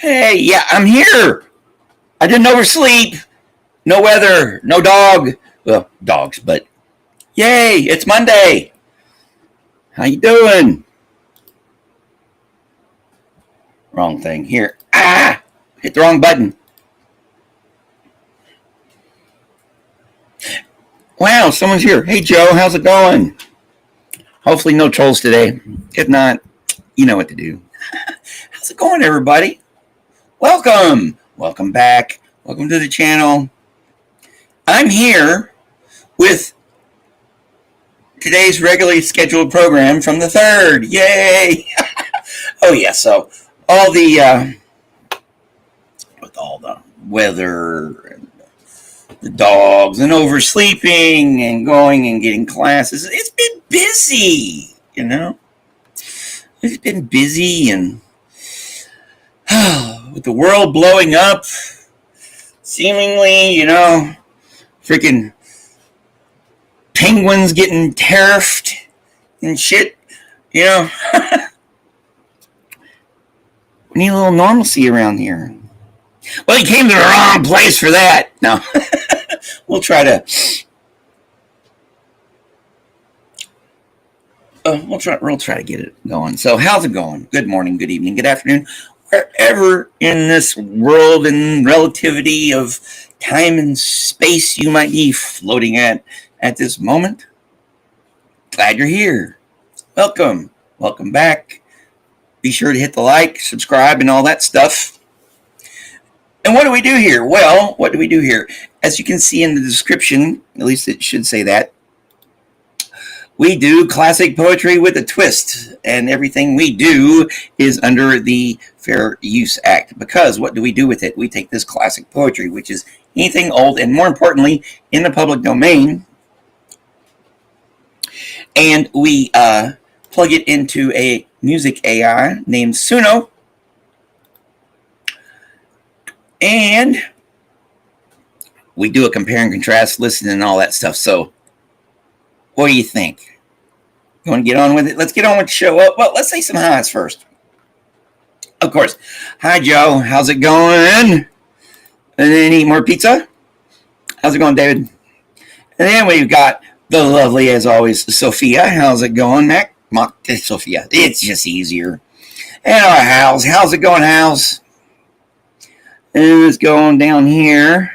Hey, yeah, I'm here. I didn't oversleep. No weather, no dog. Well, dogs, but yay, it's Monday. How you doing? Wrong thing. Here. Ah! Hit the wrong button. Wow, someone's here. Hey, Joe, how's it going? Hopefully no trolls today. If not, you know what to do. How's it going, everybody? Welcome. Welcome back. Welcome to the channel. I'm here with today's regularly scheduled program from the 3rd. Yay! Oh, yeah, so all the with all the weather and the dogs and oversleeping and going and getting classes, it's been busy, It's been busy, and with the world blowing up, seemingly, freaking penguins getting tariffed and shit, We need a little normalcy around here. Well, you came to the wrong place for that. No, we'll try to. We'll try to get it going. So, how's it going? Good morning, good evening, good afternoon, wherever in this world and relativity of time and space you might be floating at this moment. Glad you're here. Welcome back. Be sure to hit the like, subscribe, and all that stuff. And what do we do here? Well, what do we do here? As you can see in the description, at least it should say that, we do classic poetry with a twist, and everything we do is under the Fair Use Act. Because what do we do with it? We take this classic poetry, which is anything old and, more importantly, in the public domain, and we plug it into a music AI named Suno, and we do a compare and contrast, listen, and all that stuff. So what do you think? You want to get on with it? Let's get on with the show. Well, let's say some highs first. Of course. Hi, Joe. How's it going? And then eat more pizza? How's it going, David? And then we've got the lovely, as always, Sophia. How's it going, Mac? Sophia. It's just easier. And our House. How's it going, House? And let's go on down here.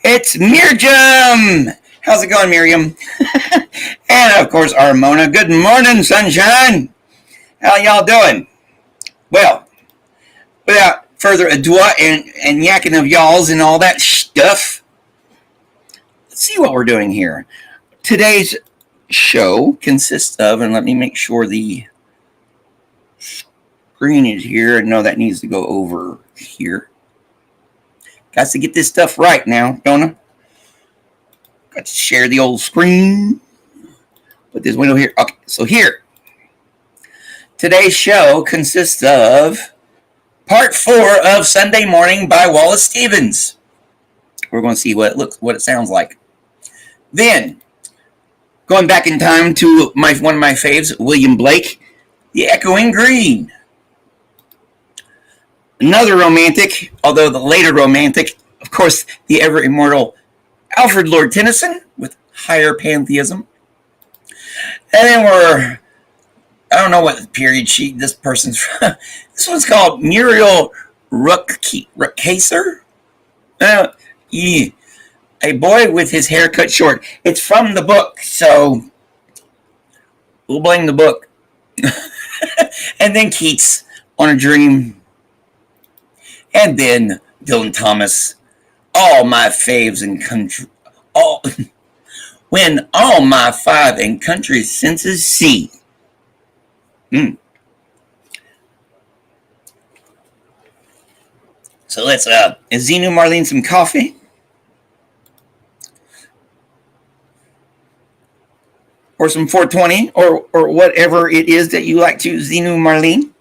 It's Mirjam. How's it going, Miriam? And, of course, our Mona. Good morning, sunshine. How y'all doing? Well, without further ado and yakking of y'alls and all that stuff, let's see what we're doing here. Today's show consists of, and let me make sure the screen is here. No, that needs to go over here. Got to get this stuff right now, don't I? Got to share the old screen. Put this window here. Okay, so here. Today's show consists of part 4 of Sunday Morning by Wallace Stevens. We're going to see what it sounds like. Then, going back in time to one of my faves, William Blake, The Echoing Green. Another romantic, although the later romantic, of course, the ever immortal Alfred Lord Tennyson with Higher Pantheism. And then I don't know what period this person's from. This one's called Muriel Rukeyser. Yeah. A boy with his hair cut short. It's from the book, so we'll blame the book. And then Keats, On a Dream. And then Dylan Thomas, All My Faves in Country. When all my 5 and country senses see. So let's is Zenu Marlene some coffee? Or some 420 or whatever it is that you like to, Zenu Marlene.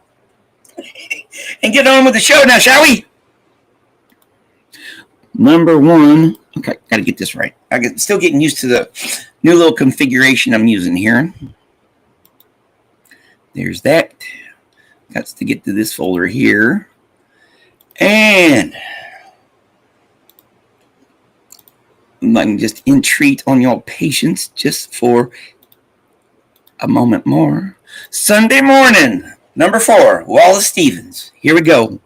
And get on with the show now, shall we? Number 1. Okay, got to get this right. I'm still getting used to the new little configuration I'm using here. There's that. got to get to this folder here. And I can just entreat on your patience just for a moment more. Sunday morning, number 4, Wallace Stevens. Here we go.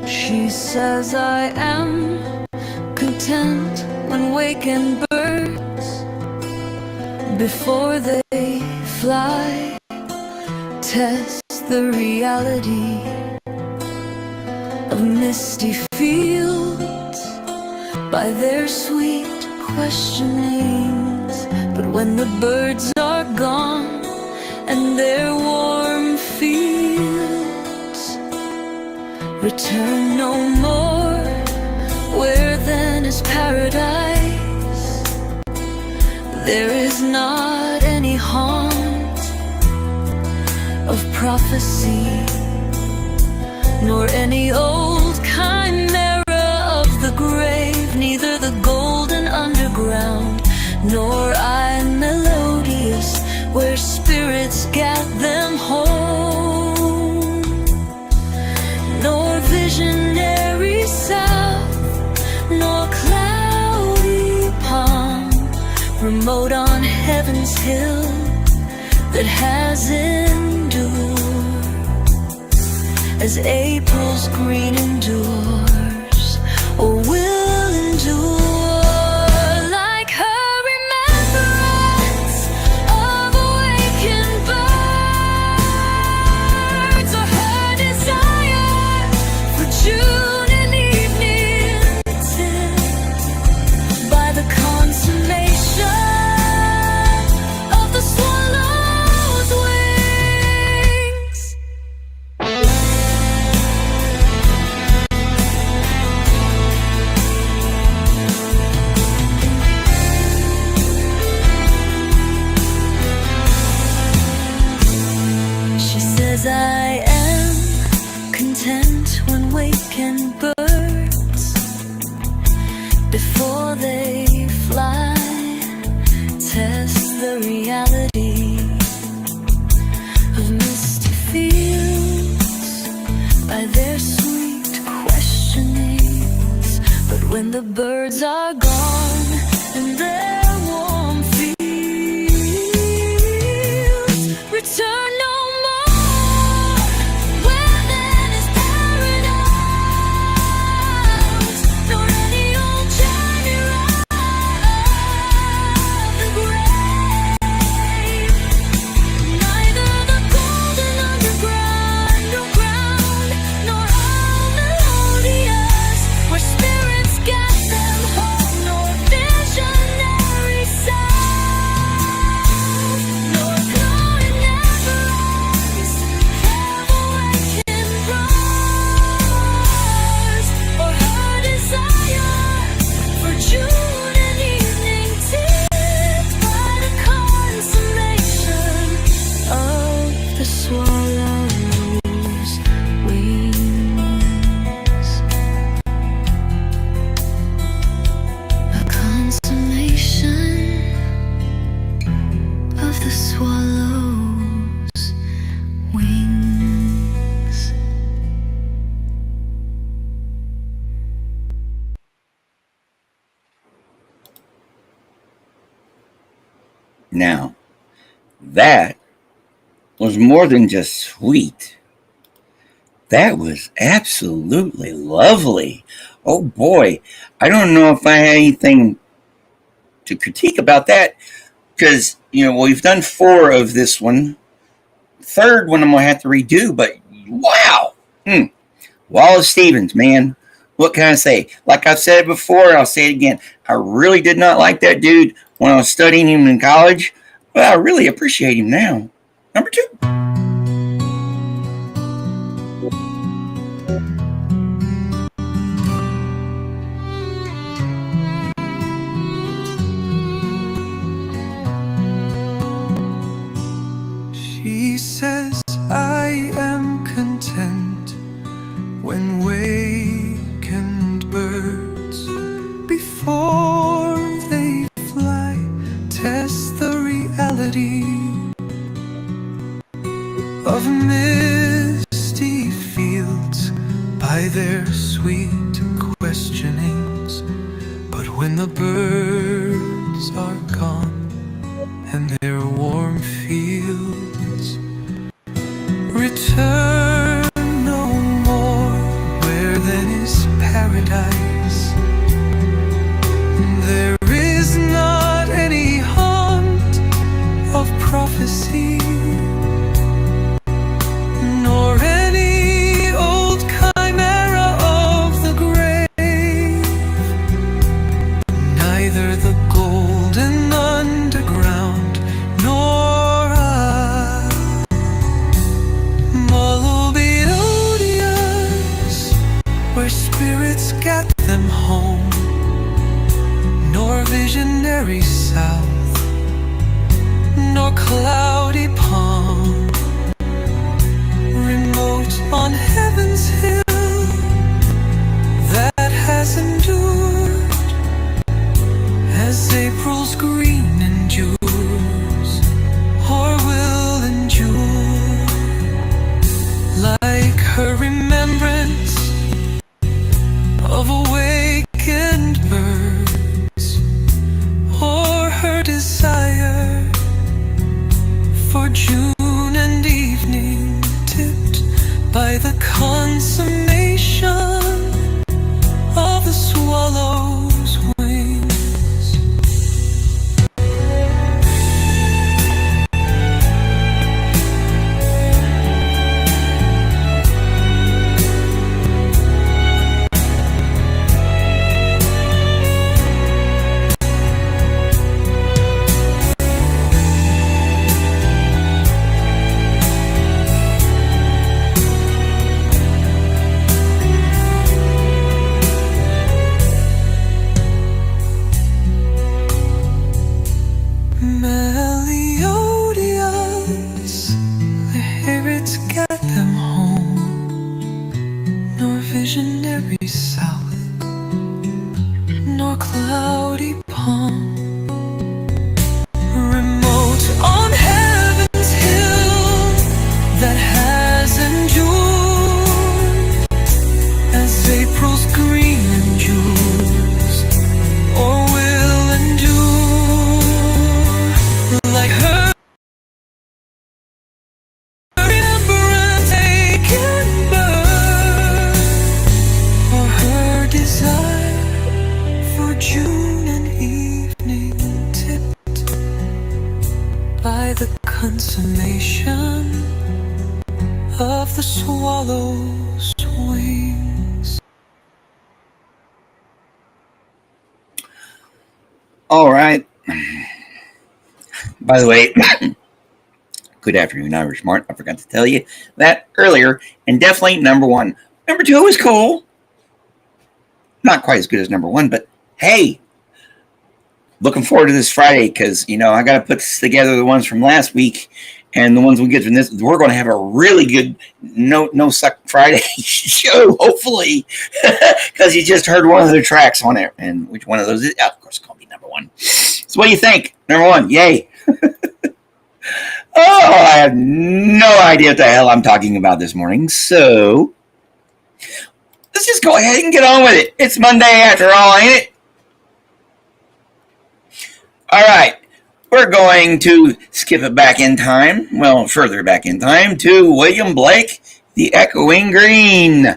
She says I am content when waking birds before they fly test the reality of misty fields by their sweet questionings. But when the birds are gone and their warm fields return no more, where then is paradise? There is not any haunt of prophecy, nor any old chimera of the grave, neither the golden underground, nor I melodious, where spirits gat them home, nor visionary south, nor cloudy palm, remote on heaven's hill that has endured as April's green endures, or will endure. Like her remembrance of awakened birds, or her desire for June and evening tint by the consummation of the swallow's wings. She says I am content when waking birds before they fly test the reality of misty fields by their sweet questionings. But when the birds are gone and their warm fields return no more, where then is paradise? Nor any old chimera of the grave, neither the golden underground, nor ground, nor all melodious, where spirits get them home, nor visionary sound, nor glowing never ends, have awakened bars, or her desire for June and evening tipped by the consummation of the swallow's wings. A consummation of the swallow's wings. Now, that was more than just sweet. That was absolutely lovely. Oh boy, I don't know if I had anything to critique about that, because we've done 4 of this one. Third one I'm gonna have to redo, but wow. Wallace Stevens, man, what can I say? Like I've said before, I'll say it again. I really did not like that dude when I was studying him in college, but I really appreciate him now. Number 2. She says I am content misty fields by their sweet questionings. But when the birds are gone and their warm fields return no more, where then is paradise? There is not any haunt of prophecy, nor any old chimera of the grave, neither the golden underground nor melodious, where spirits get them home, nor visionary south, nor cloudy palm, remote on heaven's hill that has endured as April's green endures, or will endure, like her remembrance of awakened birds, or her desire for June and evening tipped by the consummation of the swallow's wings. Melodious, the spirits get them home, nor visionary south, nor cloudy palm, remote on heaven's hill that has endured as April's green endures, or will endure, like her remembrance taken bird, or her desire for June and evening tipped by the consummation of the swallow's wings. All right. By the way, good afternoon, Irish Mart. I forgot to tell you that earlier, and definitely number one. Number two is cool. Not quite as good as number one, but hey, looking forward to this Friday because, I got to put together the ones from last week and the ones we get from this. We're going to have a really good No Suck Friday show, hopefully, because you just heard one of the tracks on it. And which one of those is? Of course, it's going to be number one. So what do you think? Number one, yay. Oh, I have no idea what the hell I'm talking about this morning. So let's just go ahead and get on with it. It's Monday after all, ain't it? All right. We're going to skip it back in time, well, further back in time, to William Blake, The Echoing Green.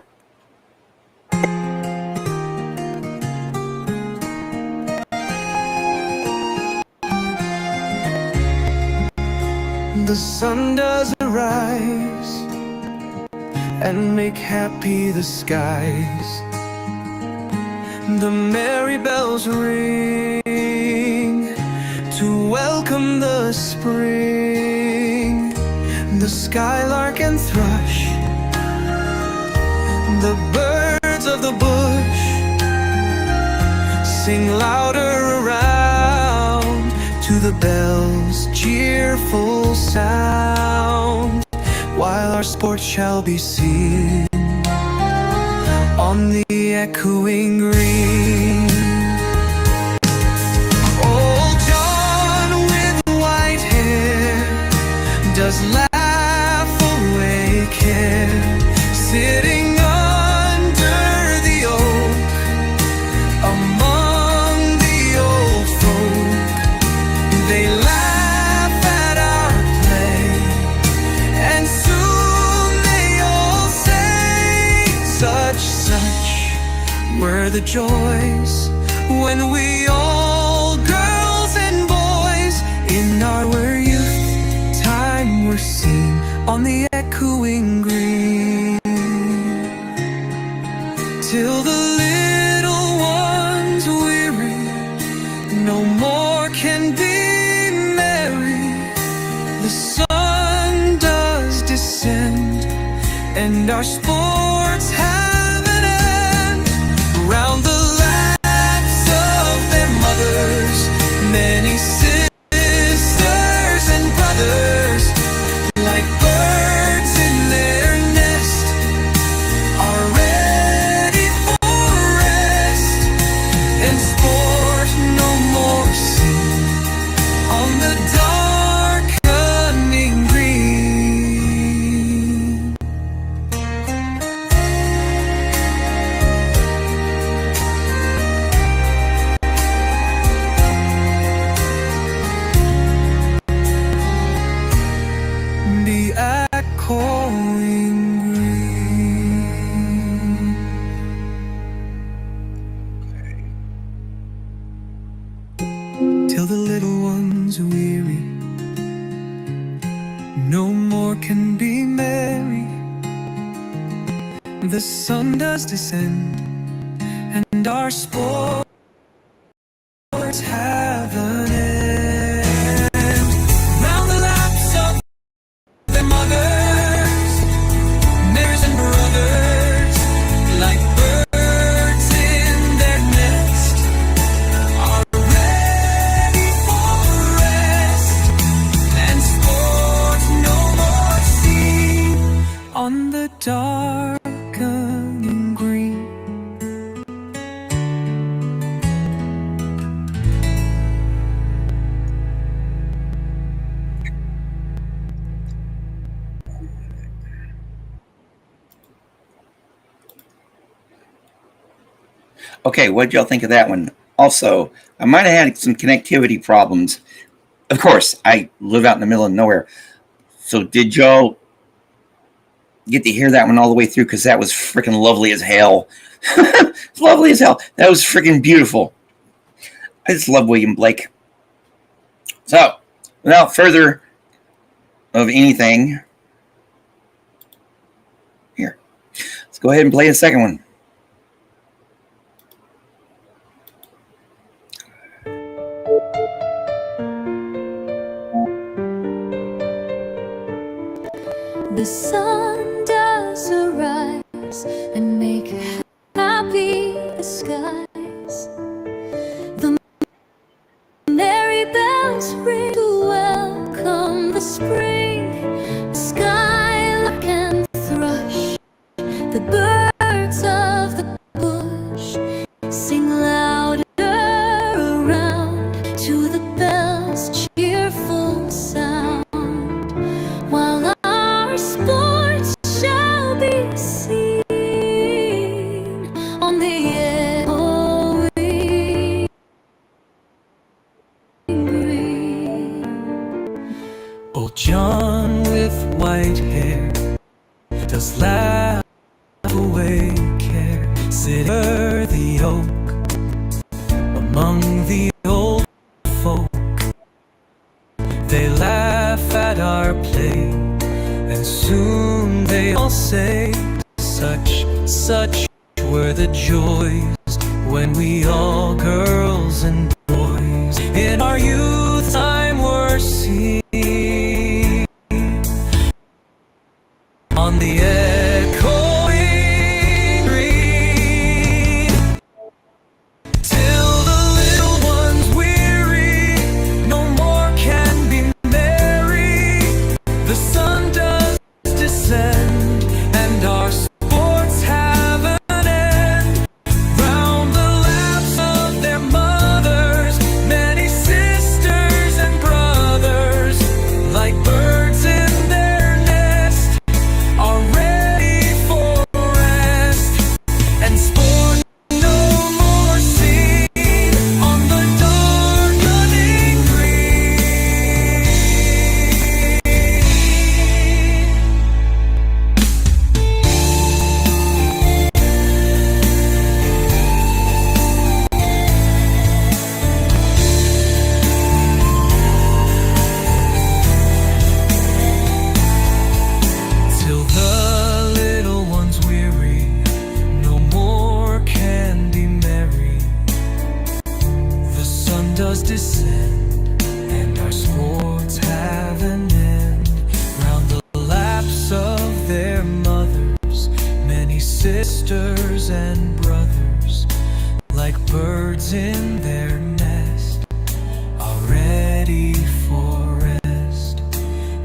The sun does arise and make happy the skies. The merry bells ring to welcome the spring. The skylark and thrush, the birds of the bush, sing louder around to the bells' cheerful sound, while our sport shall be seen on the echoing green. Old John with white hair does laugh away were the joys when we all, girls and boys, in our youth time were seen on the echoing green. Till the little ones weary no more can be merry, the sun does descend and our sports have an end. Round the laps of their mothers, many sisters and brothers, like birds in their nest, are ready for rest, and sport no more seen on the darkening green. The echoing green. Till the little ones weary no more can be merry, the sun does descend and our sports have an end. Round the laps of their mothers, mothers and brothers, like birds in their nest, are ready for rest, and sport no more seen on the darkening green. Okay, what did y'all think of that one? Also, I might have had some connectivity problems. Of course, I live out in the middle of nowhere. So did y'all get to hear that one all the way through? Because that was freaking lovely as hell. Lovely as hell. That was freaking beautiful. I just love William Blake. So, without further of anything, here, let's go ahead and play the second one. The sun does arise and make happy the skies. The merry bells ring to welcome the spring. The skylark and thrush, the birds of the bush, sing louder around to the bells' cheerful sound, while our sports shall be seen on the echoing green. Old John with white hair does laugh away care, sit under the oak among the old folk. They laugh at our play, and soon they all say, such were the joys when we all, girls and boys, in our youth time were seen on the echoing green. Till the little ones weary no more can be merry, the sun does descend and our sports have an end. Round the laps of their mothers, many sisters and brothers, like birds in their nest, are ready for rest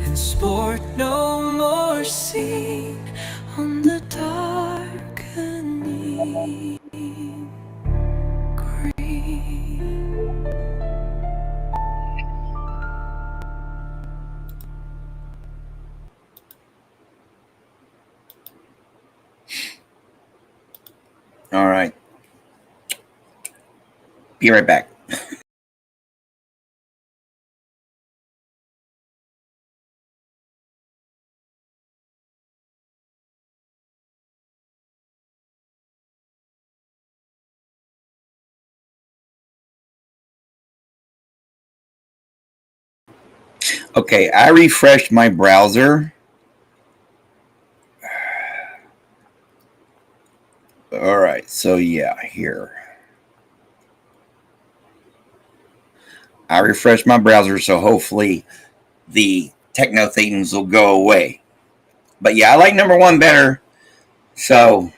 and sport no more seen on the darkening green. All right. Be right back. Okay, I refreshed my browser. All right, so yeah, here. I refreshed my browser, so hopefully the techno things will go away. But yeah, I like number one better. So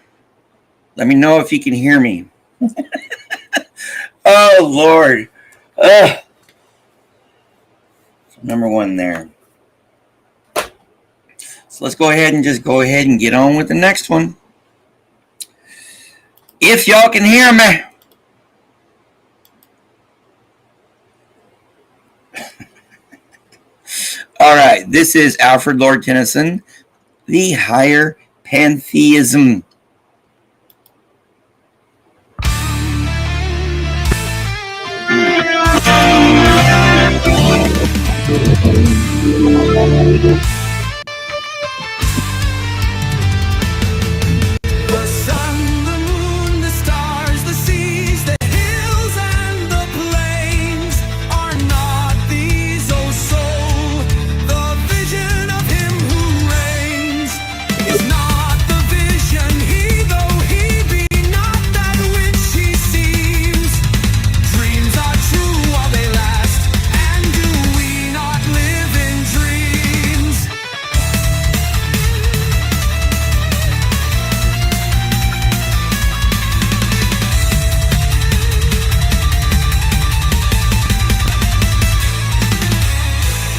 let me know if you can hear me. Oh, Lord. Ugh. Number one there. So let's go ahead and get on with the next one. If y'all can hear me. All right, this is Alfred Lord Tennyson, The Higher Pantheism. The sun, the moon, the stars, the seas, the hills and the plains, are not these, O soul, the vision of him who reigns? Is not the vision he, though he be not that which he seems? Dreams are true while they last, and do we not live in dreams?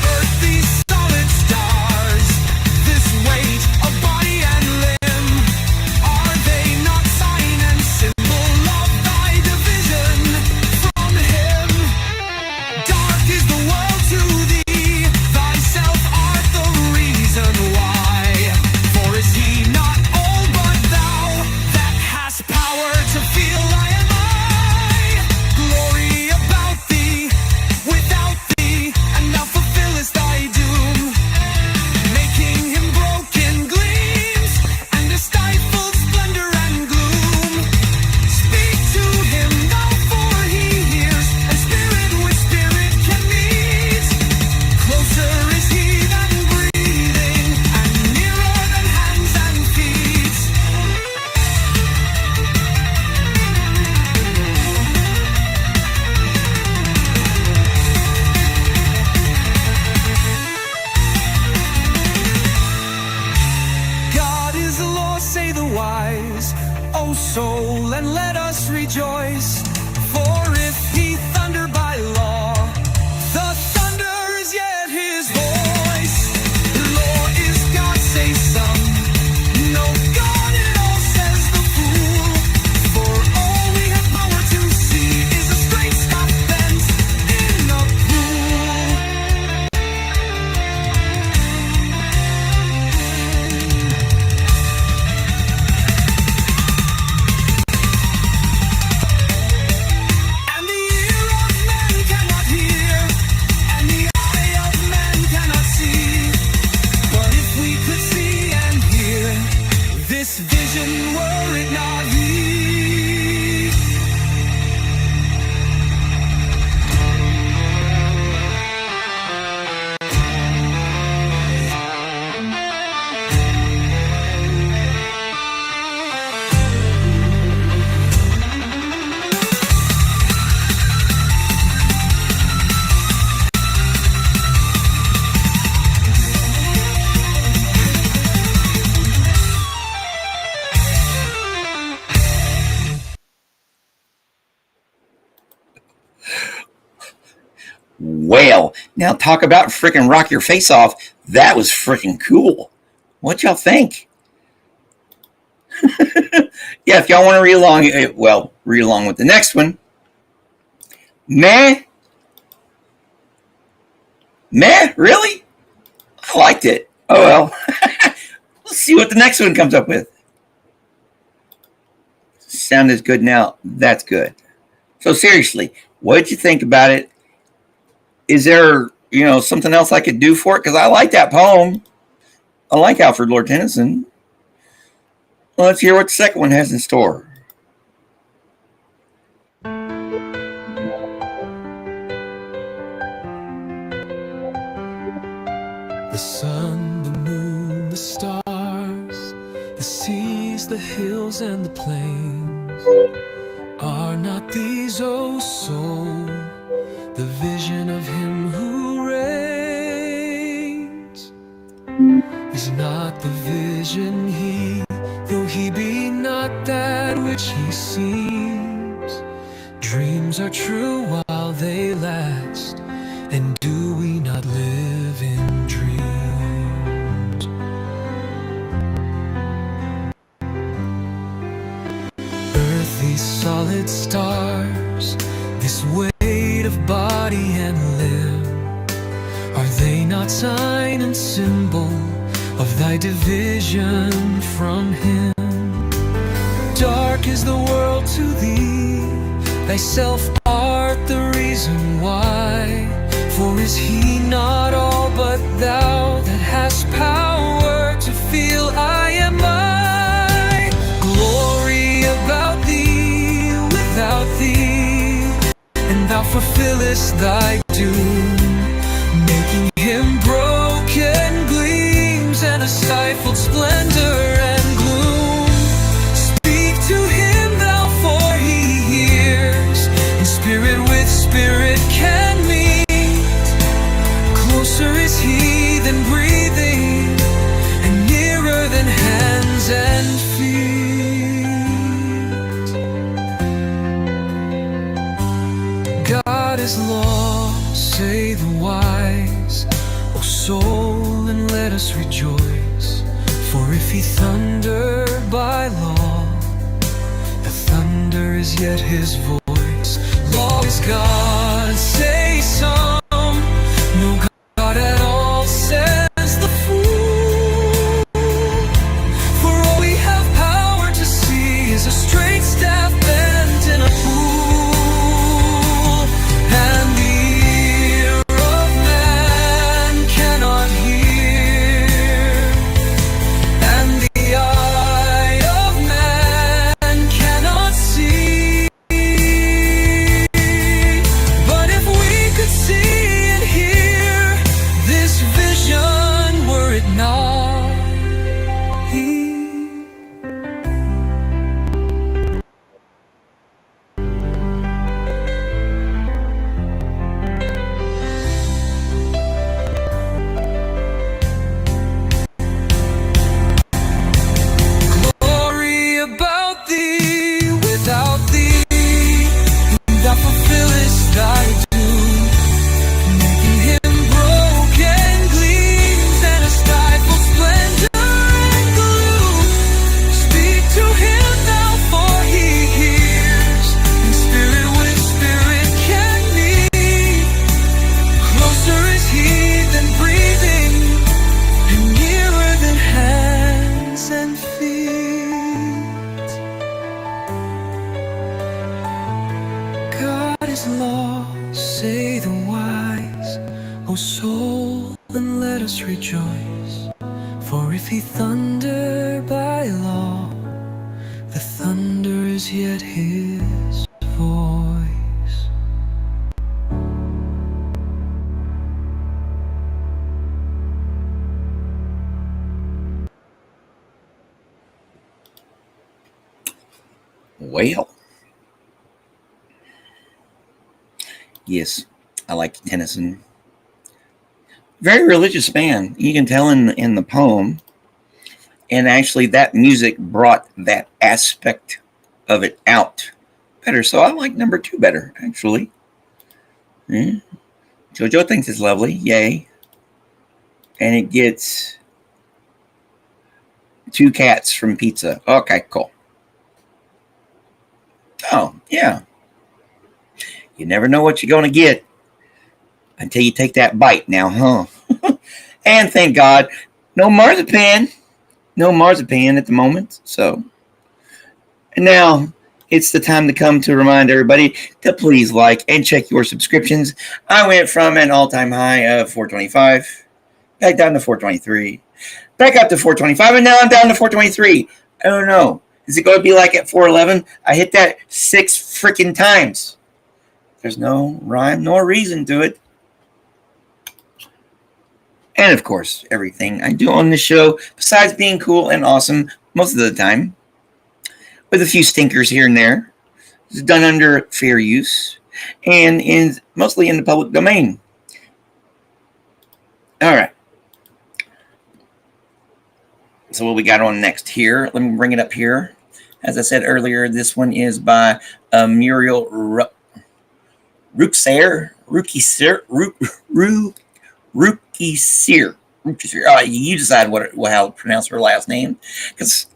Earth, these solid stars, this weight of body and limb, are they not sign and symbol of thy division from him? Dark is the world to thee, thyself art the reason why. For is he not all but thou, that hast power to feel I am I? Glory about thee, without thee, and thou fulfillest thy doom, making him broken gleams, and a stifled splendor and gloom. Speak to him thou, for he hears, and spirit with spirit can meet. Closer is he than breathing, and nearer than hands and feet. God is the Lord, say the wise, O soul, and let us rejoice. For if he thunder by law, the thunder is yet his voice. Law is God, say some. No God at all, says the fool. For all we have power to see is a straight stop bent in a pool. And the ear of man cannot hear, and the eye of man cannot see. But if we could see and hear this vision, were it not he? Whale. Now talk about freaking rock your face off. That was freaking cool. What y'all think? Yeah, if y'all want to read along with the next one. Meh, really? I liked it. Oh well. Let's see what the next one comes up with. Sound is good now. That's good. So seriously, what did you think about it? Is there, something else I could do for it? Because I like that poem. I like Alfred Lord Tennyson. Well, let's hear what the second one has in store. The sun, the moon, the stars, the seas, the hills, and the plains, are not these, oh soul, the vision of him who reigns? Is not the vision he, though he be not that which he seems? Dreams are true while they last, and do we not live in dreams? Earthly solid stars, this weight of body and limb, are they not sign and symbol of thy division from him? Dark is the world to thee, thyself art the reason why. For is he not all but thou, that hast power to feel I am I? Glory about thee, without thee, and thou fulfillest thy doom, making him broken gleams and a stifled splendor and gloom. Speak to him thou, for he hears, and spirit with spirit can meet. Closer is he than breathing, and nearer than hands and feet. God is law, say the wise, O soul, and let us rejoice. For if he thunder by law, the thunder is yet his voice. Law is God, say some. No God at all, says the fool. For all we have power to see is a straight staff bent in a pool, and the ear of man cannot hear, and the eye of man cannot see. But if we could see and hear this vision, were it not he? Glory about thee, without thee, thou fulfillest thy doom, making him broken gleams and a stifled splendor and gloom. Speak to him now, for he hears, and spirit with spirit can meet. Closer is he than breathing, and nearer than hands and feet. God is law, say the wise, O soul, and let us rejoice. For if he thunder by law, the thunder is yet his voice. Well, yes, I like Tennyson. Very religious man. You can tell in the poem. And actually, that music brought that aspect of it out better. So I like number 2 better, actually. Yeah. Jojo thinks it's lovely. Yay. And it gets 2 cats from pizza. Okay, cool. Oh, yeah. You never know what you're going to get until you take that bite now, huh? And thank God, no marzipan. No marzipan at the moment. So, and now it's the time to come to remind everybody to please like and check your subscriptions. I went from an all-time high of 425, back down to 423, back up to 425, and now I'm down to 423. I don't know. Is it going to be like at 411? I hit that 6 freaking times. There's no rhyme nor reason to it. And of course, everything I do on this show, besides being cool and awesome most of the time, with a few stinkers here and there, is done under fair use and is mostly in the public domain. All right. So what we got on next here? Let me bring it up here. As I said earlier, this one is by Muriel Rukiser. You decide how to pronounce her last name, because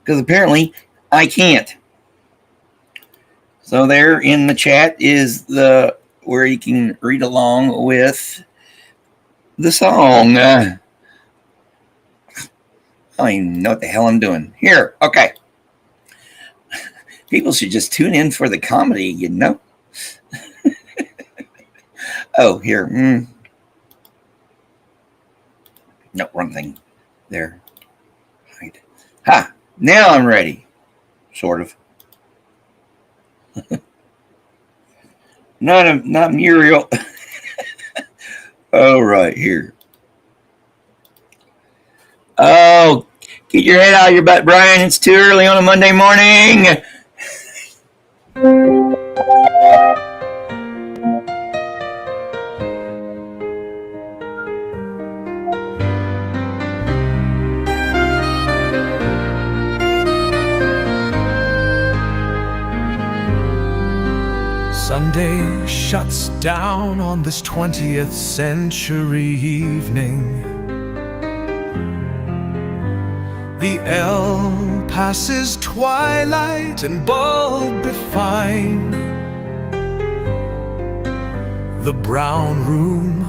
apparently I can't. So there in the chat is where you can read along with the song. I don't even know what the hell I'm doing here. Okay. People should just tune in for the comedy, you know. Oh, here. No, wrong thing. There. Right. Ha! Now I'm ready. Sort of. Not Muriel. Oh, right here. Oh, get your head out of your butt, Brian. It's too early on a Monday morning. Sunday shuts down on this 20th century evening. The L passes twilight and bulb fine. The brown room,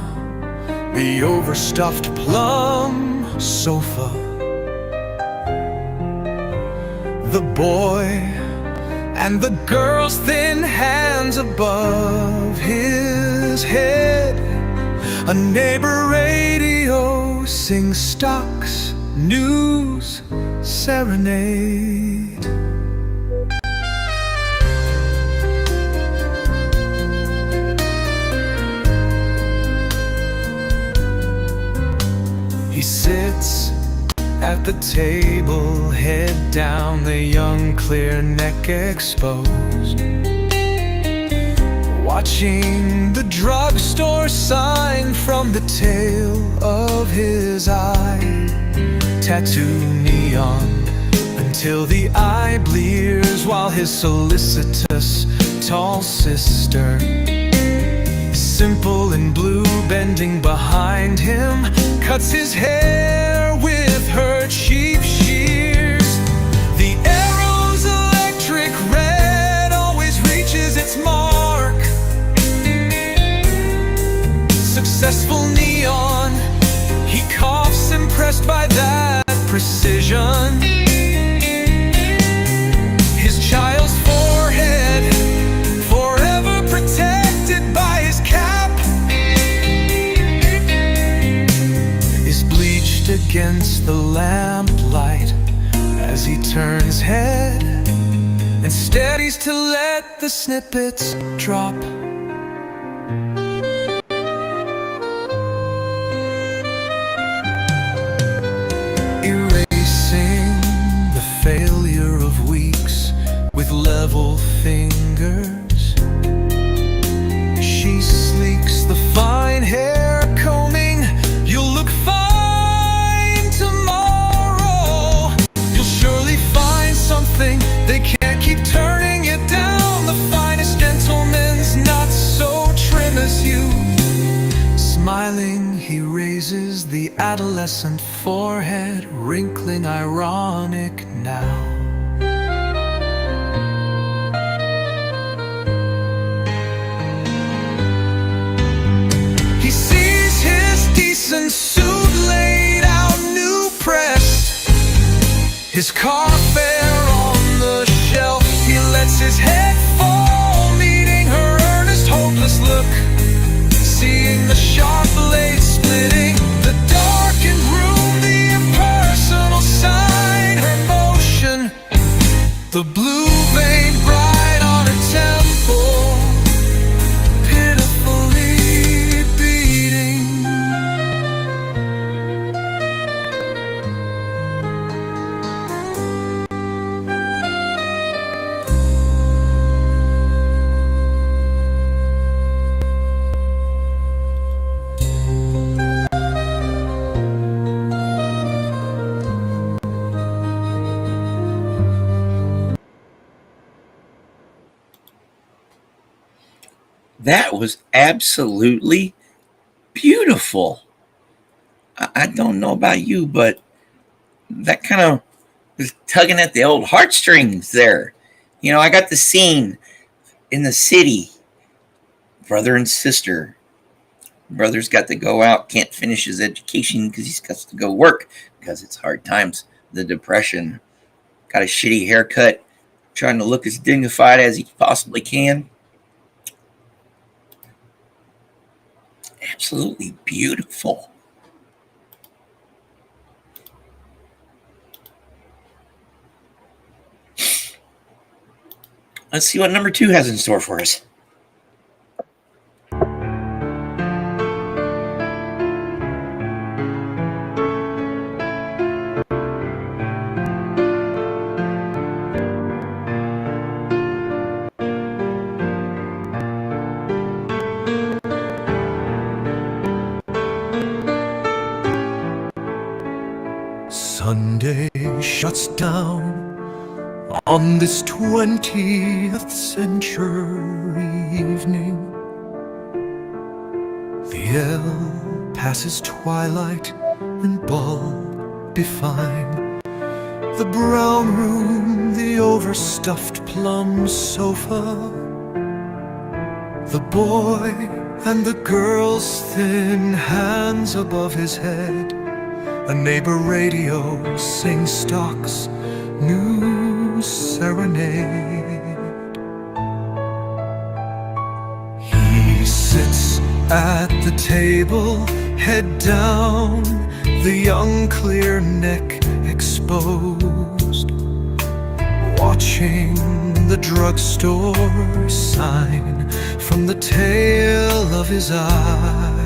the overstuffed plum sofa, the boy and the girl's thin hands above his head. A neighbor radio sings stocks news serenade. He sits at the table, head down, the young clear neck exposed, watching the drugstore sign from the tail of his eye. Tattoo neon until the eye blears, while his solicitous tall sister, simple and blue, bending behind him, cuts his hair with her cheap shears. The arrow's electric red always reaches its mark. Successful neon, he coughs, impressed by that precision. His child's forehead, forever protected by his cap, is bleached against the lamplight as he turns head and steadies to let the snippets drop. Erasing the failure of weeks with level fingers, she sleeks the fine hair combing. You'll look fine tomorrow. You'll surely find something. They can't keep turning it down. The finest gentleman's not so trim as you. adolescent forehead wrinkling ironic now. He sees his decent suit laid out, new press, his car fare on the shelf. He lets his head fall, meeting her earnest, hopeless look, seeing the sharp blade splitting the darkened room, the impersonal sign, her motion, the blue vein bright on her temple, pitifully beating. That was absolutely beautiful. I don't know about you, but that kind of was tugging at the old heartstrings there. You know, I got the scene in the city, brother and sister. Brother's got to go out, can't finish his education because he's got to go work because it's hard times, the depression. Got a shitty haircut, trying to look as dignified as he possibly can. Absolutely beautiful. Let's see what number 2 has in store for us. Sunday shuts down on this 20th century evening. The L passes twilight and bulb befine. The brown room, the overstuffed plum sofa, the boy and the girl's thin hands above his head. A neighbor radio sings Stock's new serenade. He sits at the table, head down, the young clear neck exposed, watching the drugstore sign from the tail of his eye.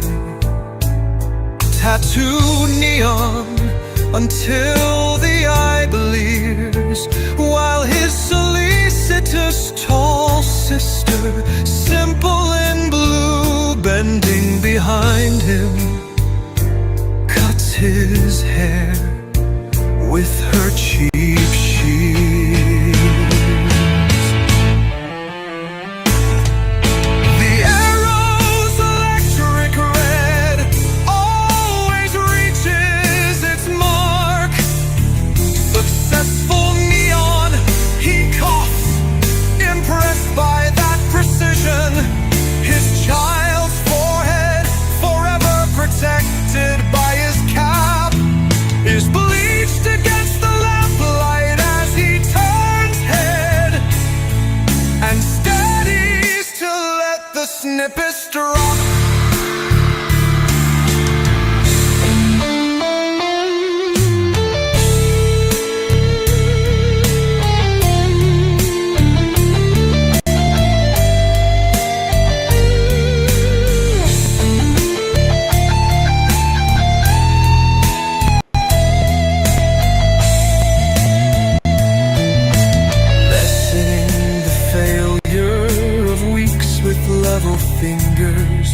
Tattooed neon until the eye blears, while his solicitous tall sister, simple in blue, bending behind him, cuts his hair with her cheap shears. The arrow's electric red always reaches its mark. Successful neon, he coughs, impressed by that precision. His child's forehead, forever protected by his cap, is bleached against the lamplight as he turns head and steadies to let the snippets drop. Lessening the failure of weeks with level fingers,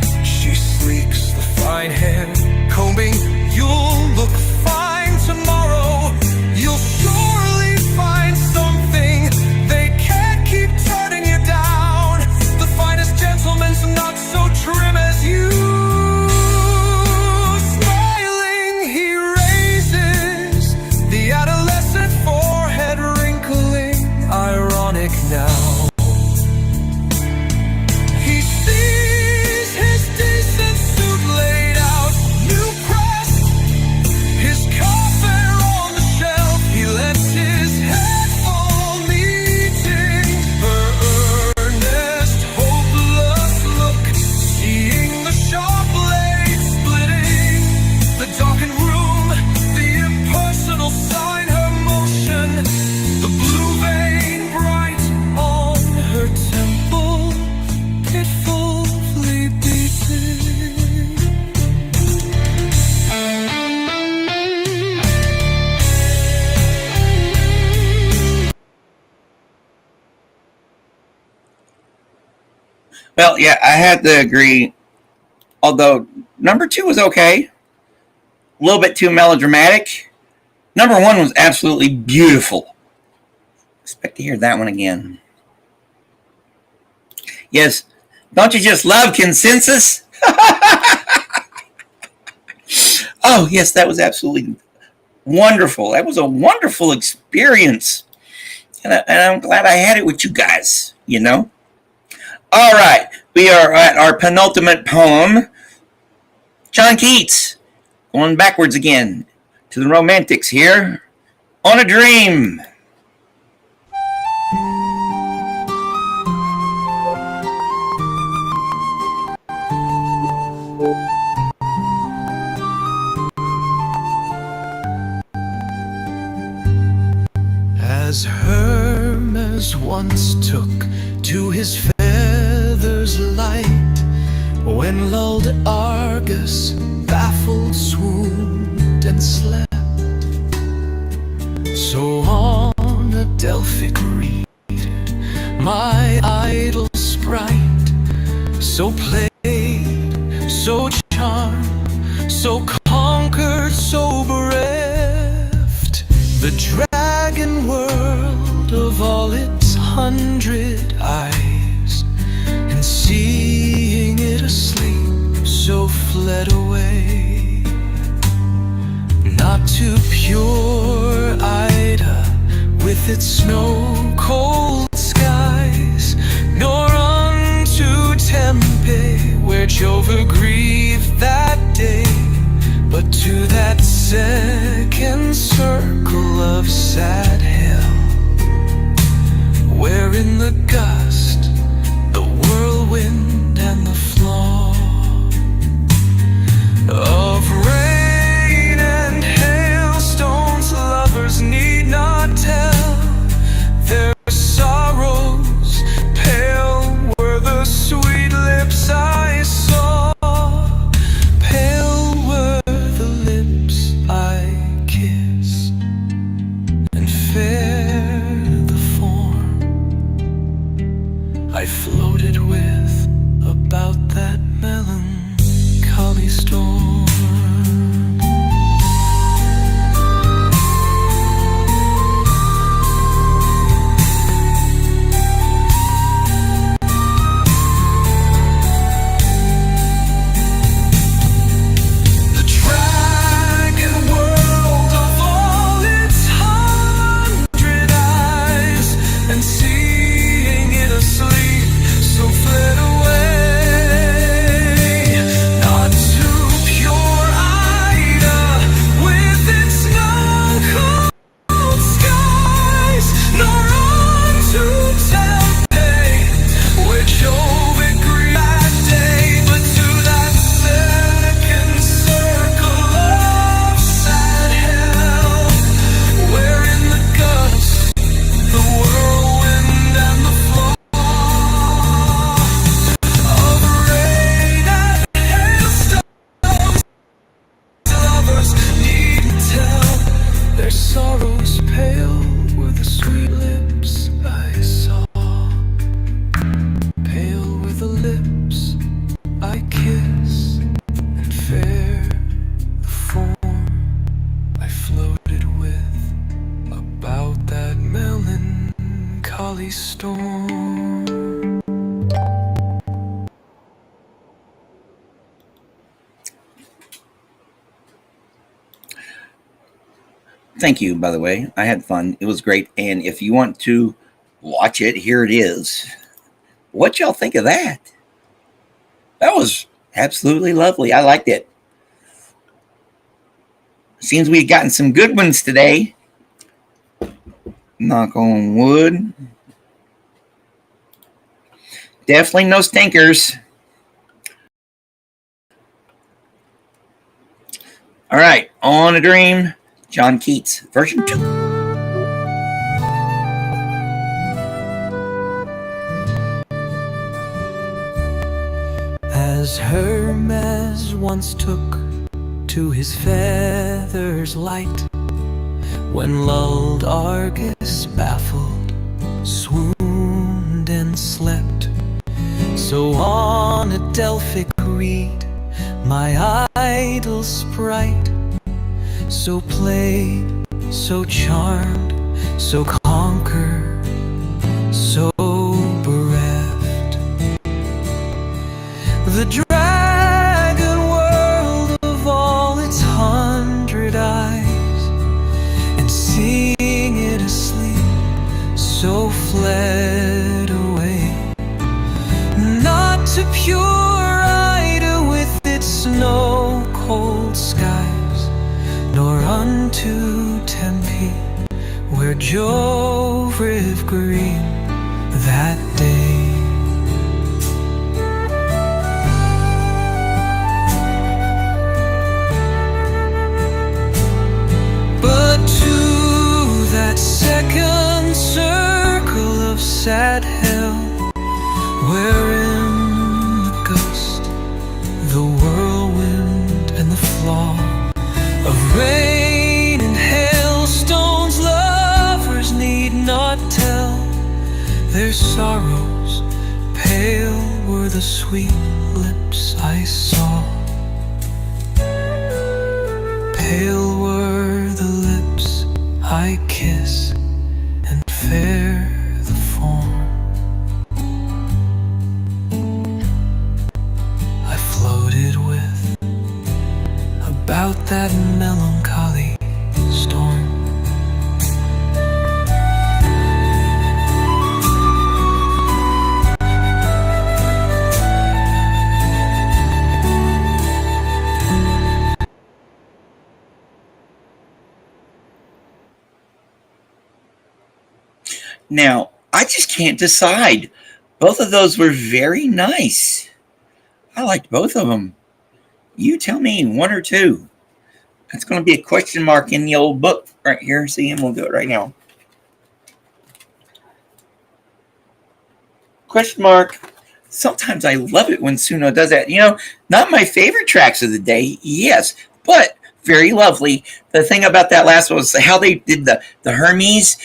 Well, yeah, I had to agree. Although number 2 was okay, a little bit too melodramatic. Number 1 was absolutely beautiful. Expect to hear that one again. Yes, don't you just love consensus? Oh, yes, that was absolutely wonderful. That was a wonderful experience. And I'm glad I had it with you guys, you know? All right, we are at our penultimate poem. John Keats, going backwards again to the Romantics here. On a Dream. As Hermes once took to his feathers light, when lulled Argus baffled swooned and slept, so on a Delphic reed my idle sprite, so played, so charmed, so conquered, so bereft, the dragon world of all its 100 eyes, and seeing it asleep, so fled away, not to pure Ida with its snow-cold skies, nor unto Tempe where Jove grieved that day, but to that second circle of sad hell, where in the gust, the whirlwind and the flaw of rain and hailstones, lovers need not tell their sorrows. Pale were the sweet lips I saw, pale were the lips I kissed, and fair the form I floated with about that melancholy storm. Thank you, by the way. I had fun. It was great. And if you want to watch it, here it is. What y'all think of that? That was absolutely lovely. I liked it. Seems we've gotten some good ones today. Knock on wood. Definitely no stinkers. All right, On a Dream, John Keats, version 2. As Hermes once took to his feathers light, when lulled Argus baffled swooned and slept, so on on a Delphic reed, my idle sprite, so played, so charmed, so conquered, so bereft. The dragon world of all its 100 eyes, and seeing it asleep, so fled away. Not to pure Ida with its snow-cold skies, nor unto Tempe, where Jove writ green that day. But to that second circle of sad hell, wherein the gust, the whirlwind, and the flaw of rain and hailstones, lovers need not tell their sorrows. Pale were the sweet lips I saw, pale were the lips I kiss, and fair the form I floated with about that melancholy storm. Now, I just can't decide. Both of those were very nice. I liked both of them. You tell me, one or two. That's going to be a question mark in the old book right here. See, and we'll do it right now. Question mark. Sometimes I love it when Suno does that. You know, not my favorite tracks of the day, yes, but very lovely. The thing about that last one was how they did the Hermes.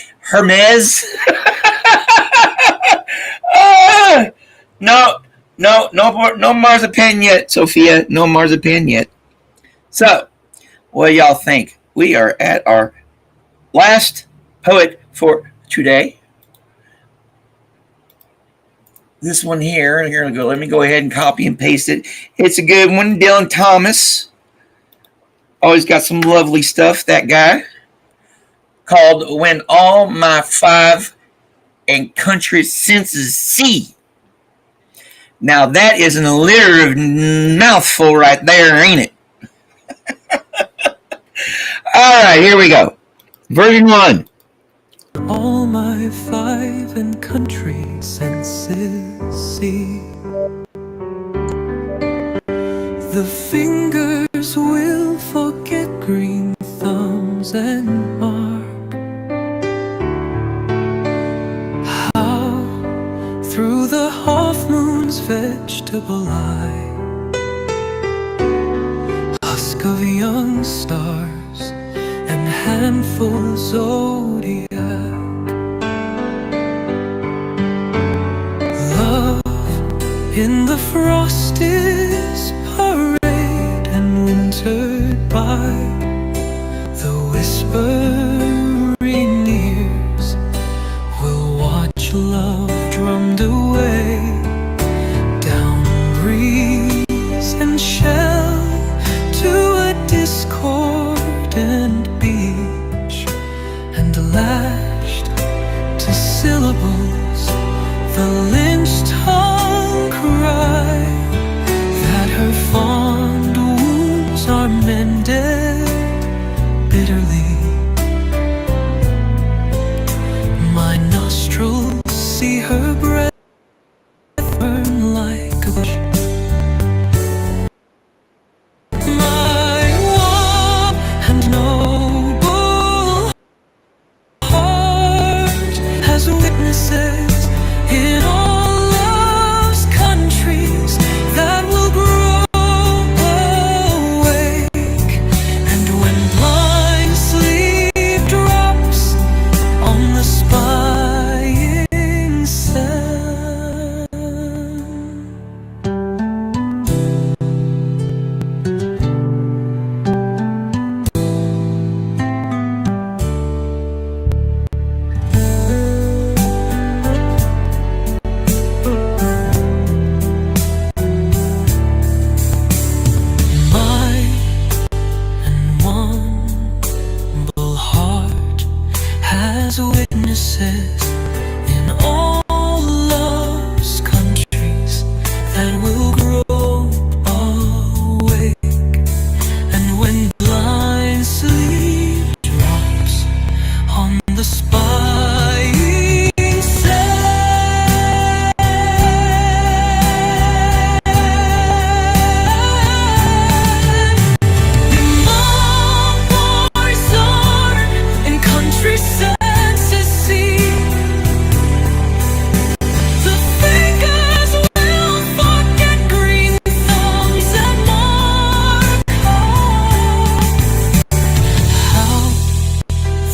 No marzipan yet, Sophia. No marzipan yet. So, what do y'all think? We are at our last poet for today. This one here we go. Let me go ahead and copy and paste it. It's a good one. Dylan Thomas. Always got some lovely stuff, that guy. Called When All My Five and Country Senses See. Now that is an alliterative mouthful right there, ain't it? All right, here we go. Version 1. All my 5 and country senses see. The fingers will forget green thumbs and mark. How through the half moon's vegetable eye, husk of young stars and handful zodiac, love in the frost is parade and wintered by the whispering ears will watch love drummed away down breeze and shell to a discordant beach, and lashed to syllables the lynched tongue cry that her fond wounds are mended bitterly. My nostrils see her breath burn like a bush. My warm and noble heart has witnesses in all love's countries that will grow awake, and when blind sleep drops on the spying sense, voices in all love's countries that will grow awake. And when blind sleep drops on the spying sand, in my voice are in country senses see, the fingers will forget green thumbs and mark how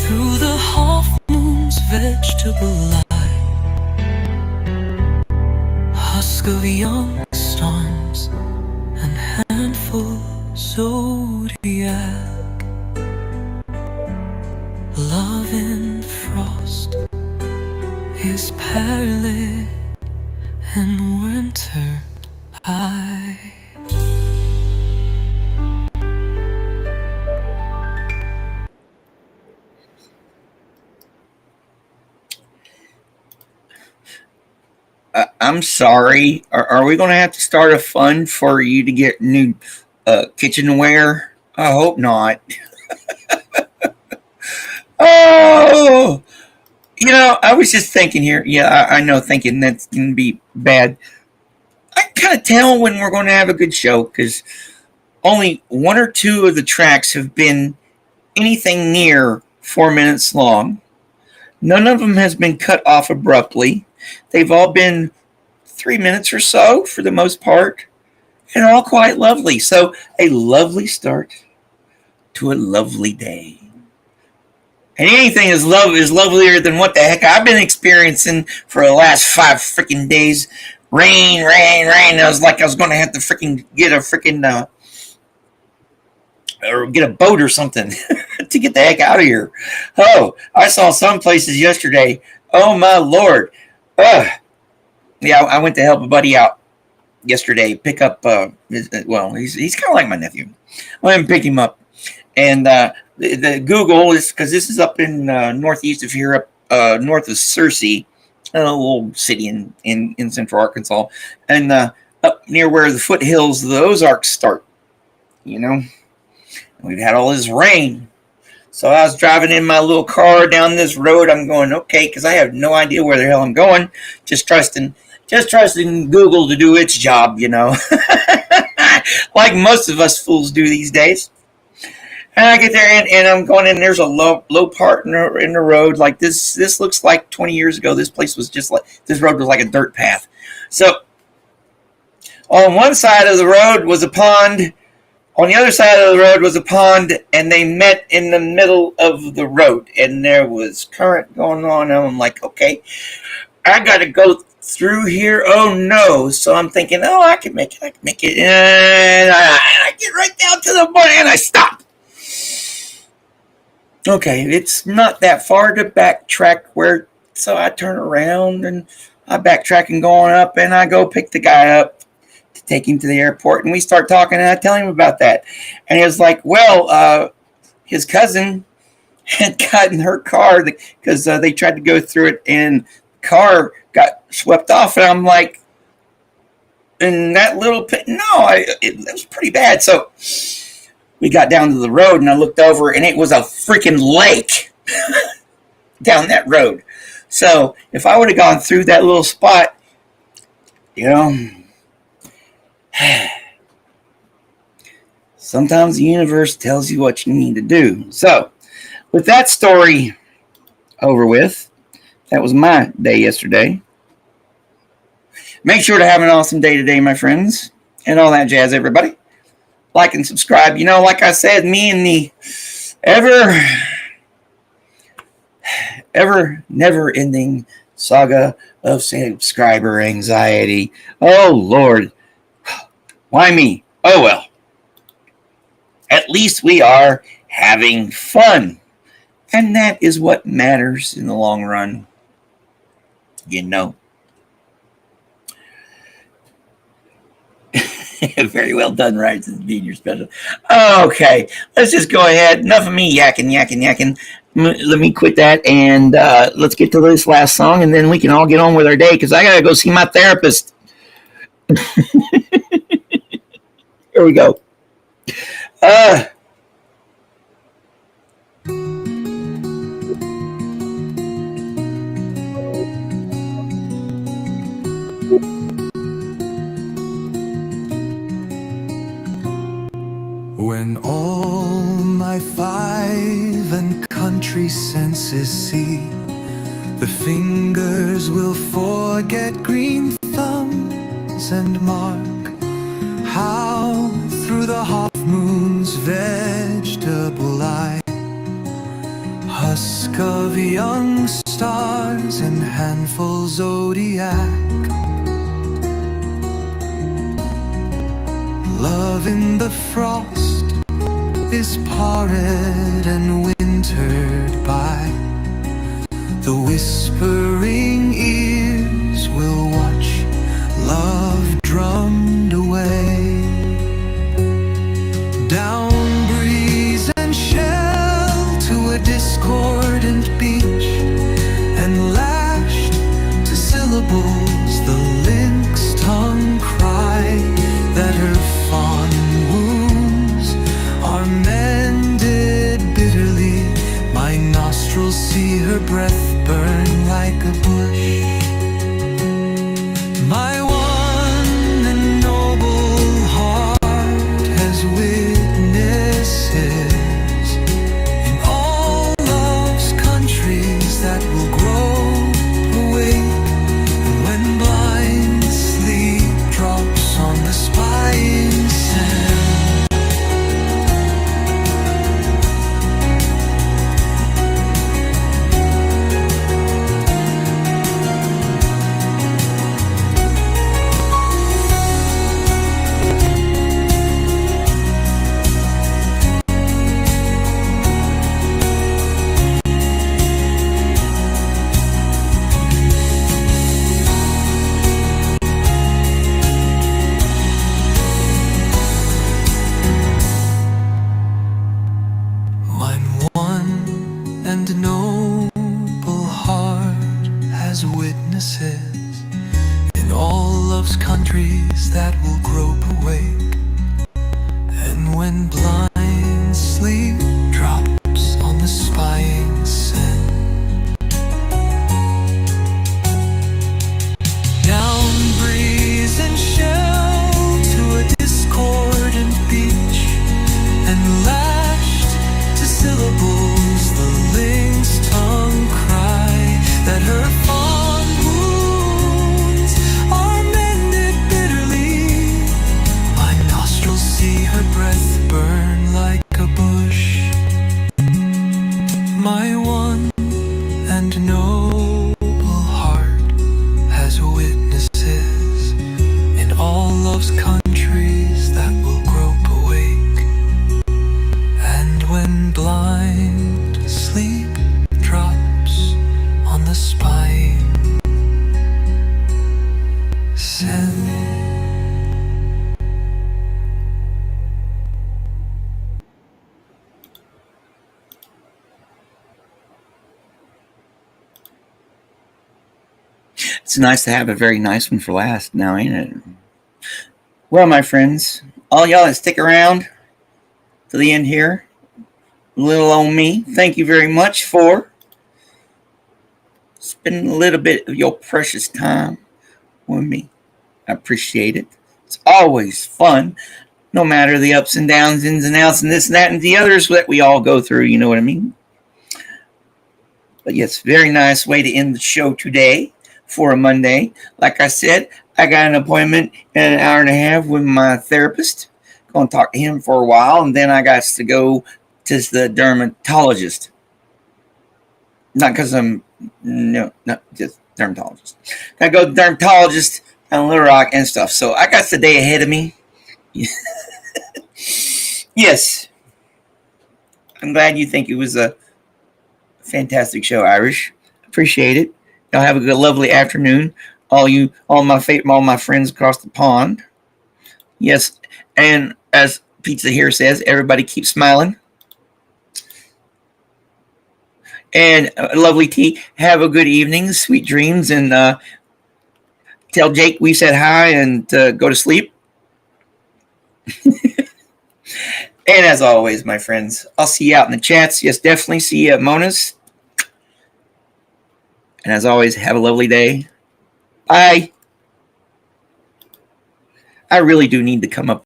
through the half moon's vegetable light, husk of young storms and handful zodiac, love in frost is perilous in winter high. I'm sorry. Are we going to have to start a fund for you to get new kitchenware? I hope not. Oh, I was just thinking here. Yeah, I know, thinking that's going to be bad. I can kind of tell when we're going to have a good show because only one or two of the tracks have been anything near 4 minutes long. None of them has been cut off abruptly. They've all been 3 minutes or so for the most part, and all quite lovely. So a lovely start to a lovely day. And anything is lovelier than what the heck I've been experiencing for the last 5 freaking days. Rain, rain, rain. I was like I was going to have to freaking get a freaking or get a boat or something to get the heck out of here. Oh, I saw some places yesterday. Oh my Lord. Yeah, I went to help a buddy out yesterday. Pick up. He's kind of like my nephew. I went and picked him up, and the Google is because this is up in northeast of here, up north of Searcy, a little city in central Arkansas, and up near where the foothills of the Ozarks start. We've had all this rain. So I was driving in my little car down this road. I'm going, okay, because I have no idea where the hell I'm going. Just trusting Google to do its job, like most of us fools do these days. And I get there and I'm going in. There's a low part in the road. Like this looks like 20 years ago. This place was just like, this road was like a dirt path. So on one side of the road was a pond. On the other side of the road was a pond, and they met in the middle of the road, and there was current going on. And I'm like, okay, I got to go through here. Oh, no. So I'm thinking, oh, I can make it. And I get right down to the bottom, and I stop. Okay, it's not that far to backtrack so I turn around, and I backtrack and going up, and I go pick the guy up. Take him to the airport, and we start talking, and I tell him about that. And he was like, well, his cousin had gotten her car because they tried to go through it, and the car got swept off. And I'm like, in that little pit? No, it was pretty bad. So we got down to the road, and I looked over, and it was a freaking lake down that road. So if I would have gone through that little spot, sometimes the universe tells you what you need to do. So, with that story over with, that was my day yesterday. Make sure to have an awesome day today, my friends, and all that jazz, everybody. Like and subscribe. Like I said, me and the ever never-ending saga of subscriber anxiety. Oh, Lord. Why me? Oh, well. At least we are having fun. And that is what matters in the long run. Very well done, Rise being your special. Okay, let's just go ahead. Enough of me yakking. let me quit that and let's get to this last song, and then we can all get on with our day because I gotta go see my therapist. Here we go. When all my 5 and country senses see, the fingers will forget green thumbs and mark how through the half moon's vegetable eye, husk of young stars and handful zodiac, love in the frost is parted and wintered by. The whispering ears will watch love drummed away. Down breeze and shell to a discordant beach, and lashed to syllables the lynx tongue cry that her fond wounds are mended bitterly. My nostrils see her breath burn like a bush. My one and noble heart has witnesses in all love's countries that will grow awake. And when blind sleep drops on the spying sand, in all love's countries that will grope awake. And when blind sleep drops on the spying scent, down breeze and shell to a discordant beach, and lashed to syllables the lynx tongue cry that her fond wounds are mended bitterly. My nostrils see her breath burn like a bush. My one and noble heart has witnesses in all love's countries that will grope awake. And when blind sleep drops on the spine, send. It's nice to have a very nice one for last now, ain't it? Well, my friends, all y'all that stick around to the end here, little on me, thank you very much for spending a little bit of your precious time with me. I appreciate it. It's always fun, no matter the ups and downs, ins and outs, and this and that and the others that we all go through, you know what I mean? But yes, very nice way to end the show today for a Monday. Like I said, I got an appointment in an hour and a half with my therapist. Going to talk to him for a while, and then I got to go to the dermatologist. Not because I'm, no, not just dermatologist. I go to the dermatologist on Little Rock and stuff. So I got the day ahead of me. Yes. I'm glad you think it was a fantastic show, Irish. Appreciate it. Y'all have a good, lovely afternoon. All my friends across the pond. Yes, and as Pizza here says, everybody keep smiling. And lovely T, have a good evening, sweet dreams, and tell Jake we said hi and go to sleep. And as always, my friends, I'll see you out in the chats. Yes, definitely see you at Mona's. And as always, have a lovely day. Bye. I really do need to come up